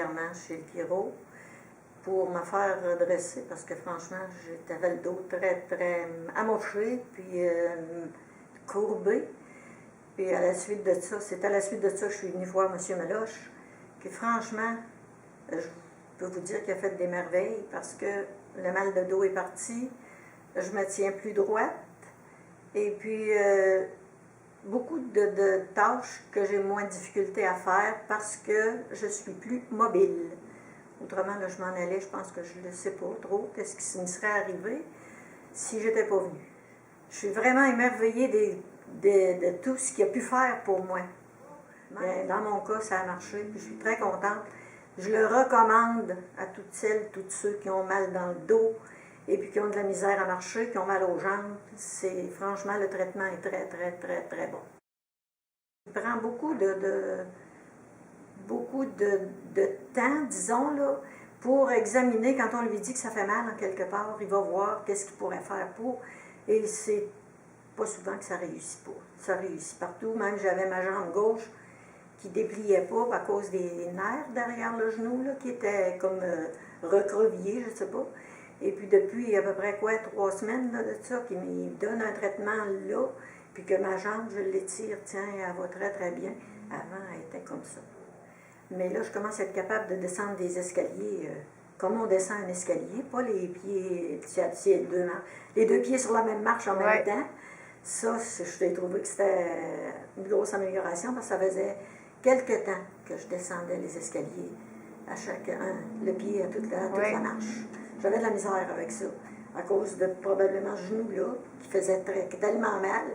régulièrement chez le chiro pour me faire redresser parce que franchement, j'avais le dos très, très amoché, puis courbé. Puis à la suite de ça, c'est à la suite de ça que je suis venue voir M. Meloche, qui franchement, je peux vous dire qu'il a fait des merveilles parce que le mal de dos est parti, je me tiens plus droite, et puis beaucoup de tâches que j'ai moins de difficulté à faire parce que je suis plus mobile. Autrement, là, je m'en allais, je pense que je ne sais pas trop qu'est-ce qui me serait arrivé si j'étais pas venue. Je suis vraiment émerveillée de tout ce qu'il a pu faire pour moi. Dans mon cas, ça a marché, puis je suis très contente. Je le recommande à toutes celles, tous ceux qui ont mal dans le dos et puis qui ont de la misère à marcher, qui ont mal aux jambes. Franchement, le traitement est très, très, très, très bon. Il prend beaucoup de temps, disons, là, pour examiner. Quand on lui dit que ça fait mal en quelque part, il va voir qu'est-ce qu'il pourrait faire pour. Et c'est pas souvent que ça réussit pas. Ça réussit partout. Même j'avais ma jambe gauche qui dépliait pas à cause des nerfs derrière le genou, là, qui étaient comme recroquevillés, je sais pas. Et puis depuis à peu près 3 semaines là, de ça, qu'il me donne un traitement là, puis que ma jambe, je l'étire, tiens, elle va très très bien. Avant, elle était comme ça. Mais là, je commence à être capable de descendre des escaliers comme on descend un escalier, pas les pieds, les deux pieds sur la même marche en même temps. Ça, je trouvé que c'était une grosse amélioration parce que ça faisait quelque temps que je descendais les escaliers à le pied à toute la marche. J'avais de la misère avec ça, à cause de probablement ce genou-là, qui faisait tellement mal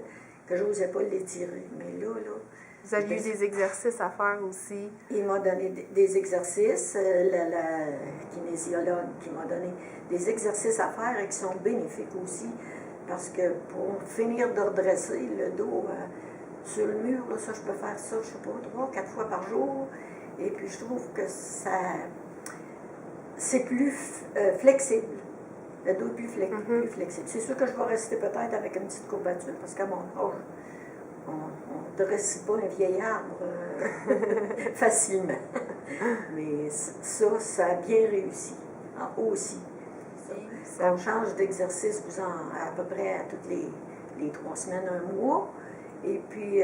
que je n'osais pas l'étirer. Mais là... Vous avez eu des exercices à faire aussi? Il m'a donné des exercices, la kinésiologue qui m'a donné des exercices à faire et qui sont bénéfiques aussi, parce que pour finir de redresser le dos sur le mur, là, ça je peux faire ça, je sais pas, 3-4 fois par jour, et puis je trouve que c'est plus flexible. Le dos est plus flexible. C'est sûr que je vais rester peut-être avec une petite courbature, parce qu'à mon âge, on ne dresse pas un vieil arbre facilement. Mais ça a bien réussi, aussi. On change d'exercice à peu près à toutes les 3 semaines, 1 mois. Et puis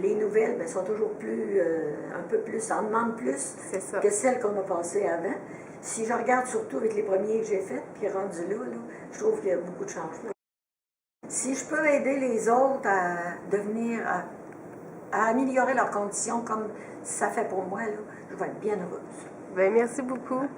les nouvelles sont toujours un peu plus, en demande plus que celles qu'on a passées avant. Si je regarde surtout avec les premiers que j'ai faits, puis rendu là, je trouve qu'il y a beaucoup de changements. Si je peux aider les autres à améliorer leurs conditions comme ça fait pour moi, là, je vais être bien heureuse. Bien, merci beaucoup.